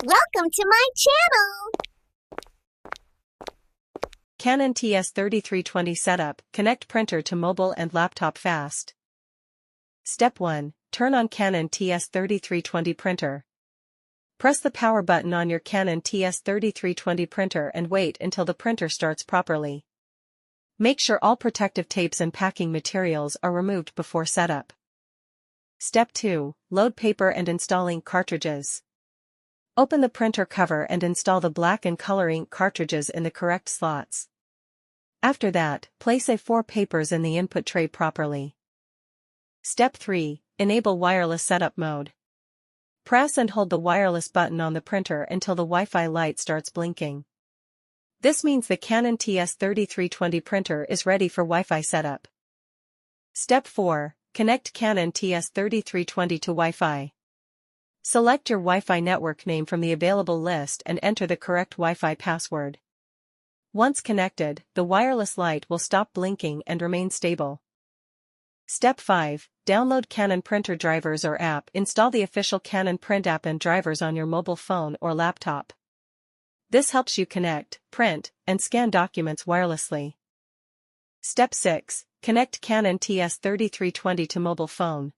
Welcome to my channel! Canon TS3320 Setup. Connect printer to mobile and laptop fast. Step 1. Turn on Canon TS3320 printer. Press the power button on your Canon TS3320 printer and wait until the printer starts properly. Make sure all protective tapes and packing materials are removed before setup. Step 2. Load paper and install ink cartridges. Open the printer cover and install the black and color ink cartridges in the correct slots. After that, place A4 papers in the input tray properly. Step 3. Enable wireless setup mode. Press and hold the wireless button on the printer until the Wi-Fi light starts blinking. This means the Canon TS3320 printer is ready for Wi-Fi setup. Step 4. Connect Canon TS3320 to Wi-Fi. Select your Wi-Fi network name from the available list and enter the correct Wi-Fi password. Once connected, the wireless light will stop blinking and remain stable. Step 5. Download Canon printer drivers or app. Install the official Canon Print App and drivers on your mobile phone or laptop. This helps you connect, print, and scan documents wirelessly. Step 6. Connect Canon TS3320 to mobile phone.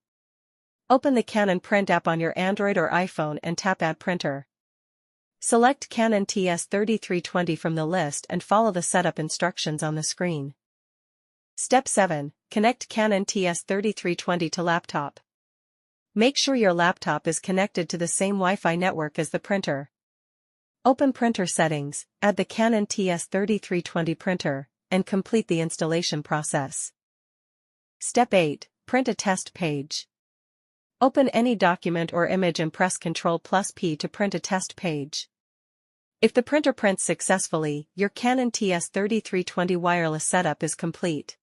Open the Canon Print App on your Android or iPhone and tap Add Printer. Select Canon TS3320 from the list and follow the setup instructions on the screen. Step 7. Connect Canon TS3320 to laptop. Make sure your laptop is connected to the same Wi-Fi network as the printer. Open Printer Settings, add the Canon TS3320 printer, and complete the installation process. Step 8. Print a test page. Open any document or image and press Ctrl+P to print a test page. If the printer prints successfully, your Canon TS3320 wireless setup is complete.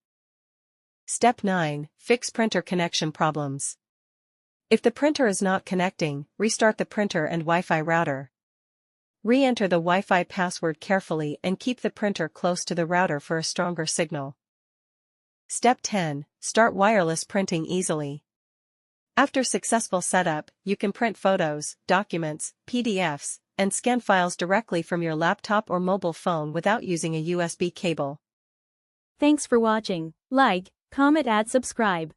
Step 9. Fix printer connection problems. If the printer is not connecting, restart the printer and Wi-Fi router. Re-enter the Wi-Fi password carefully and keep the printer close to the router for a stronger signal. Step 10. Start wireless printing easily. After successful setup, you can print photos, documents, PDFs, and scan files directly from your laptop or mobile phone without using a USB cable. Thanks for watching. Like, comment, and subscribe.